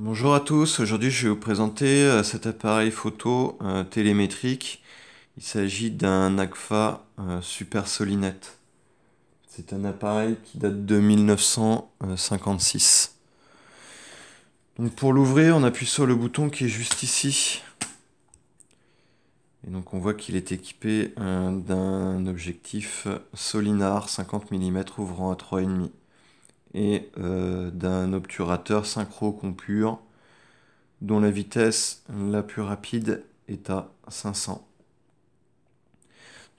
Bonjour à tous, aujourd'hui je vais vous présenter cet appareil photo télémétrique. Il s'agit d'un Agfa Super Solinet. C'est un appareil qui date de 1956. Donc pour l'ouvrir, on appuie sur le bouton qui est juste ici. Et donc on voit qu'il est équipé d'un objectif Solinar 50 mm ouvrant à 3,5 et d'un obturateur synchro compure dont la vitesse la plus rapide est à 500.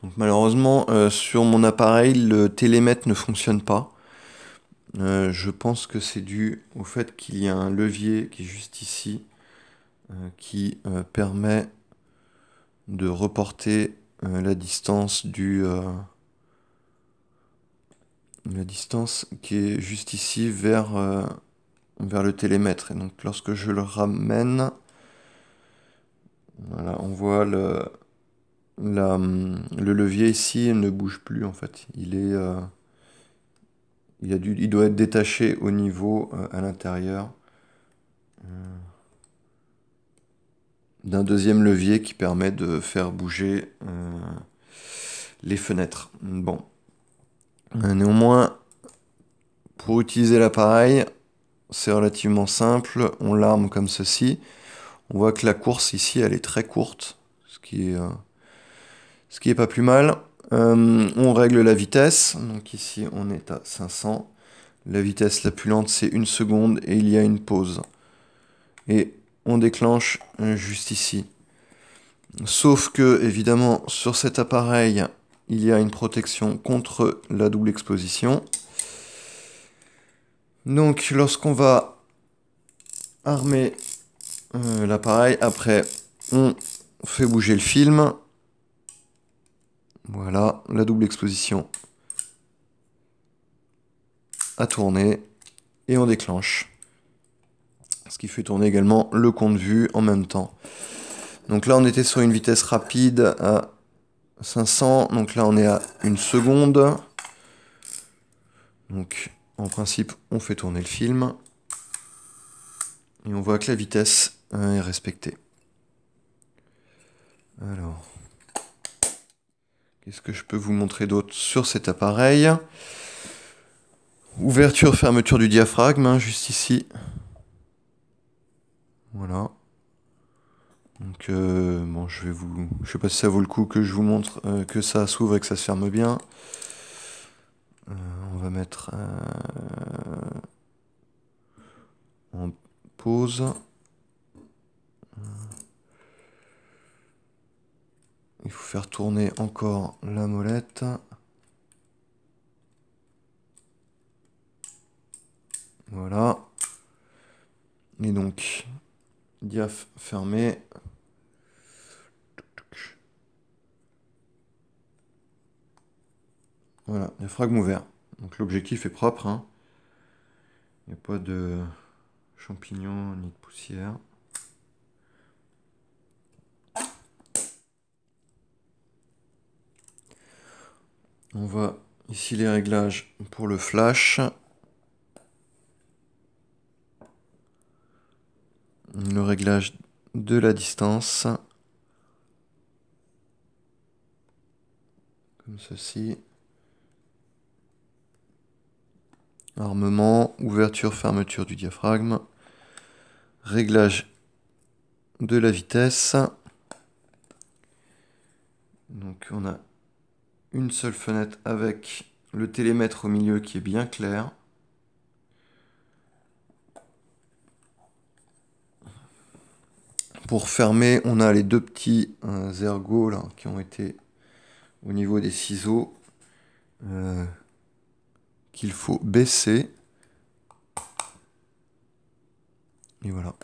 Donc malheureusement, sur mon appareil, le télémètre ne fonctionne pas. Je pense que c'est dû au fait qu'il y a un levier qui est juste ici, qui permet de reporter la distance qui est juste ici vers le télémètre. Et donc lorsque je le ramène, voilà, on voit le levier ici ne bouge plus en fait. Il doit être détaché au niveau à l'intérieur d'un deuxième levier qui permet de faire bouger les fenêtres. Bon. Néanmoins, pour utiliser l'appareil, c'est relativement simple. On l'arme comme ceci. On voit que la course ici, elle est très courte, ce qui est pas plus mal. On règle la vitesse. Donc ici, on est à 500. La vitesse la plus lente, c'est 1 seconde et il y a une pause. Et on déclenche juste ici. Sauf que, évidemment, sur cet appareil, il y a une protection contre la double exposition. Donc, lorsqu'on va armer l'appareil, après, on fait bouger le film. Voilà, la double exposition a tourné et on déclenche. Ce qui fait tourner également le compte vue en même temps. Donc là, on était sur une vitesse rapide à 500. Donc là, on est à 1 seconde. Donc, en principe, on fait tourner le film. Et on voit que la vitesse est respectée. Alors, qu'est-ce que je peux vous montrer d'autre sur cet appareil? Ouverture, fermeture du diaphragme, hein, juste ici. Voilà. Donc, bon, je sais pas si ça vaut le coup que je vous montre que ça s'ouvre et que ça se ferme bien. On va mettre en pause. Il faut faire tourner encore la molette. Voilà. Et donc, diaph fermé. Voilà, diaphragme ouvert. Donc l'objectif est propre, hein. Il n'y a pas de champignons ni de poussière. On voit ici les réglages pour le flash. Le réglage de la distance. Comme ceci. Armement, ouverture, fermeture du diaphragme. Réglage de la vitesse. Donc on a une seule fenêtre avec le télémètre au milieu qui est bien clair. Pour fermer, on a les deux petits ergots là, qui ont été au niveau des ciseaux qu'il faut baisser. Et voilà.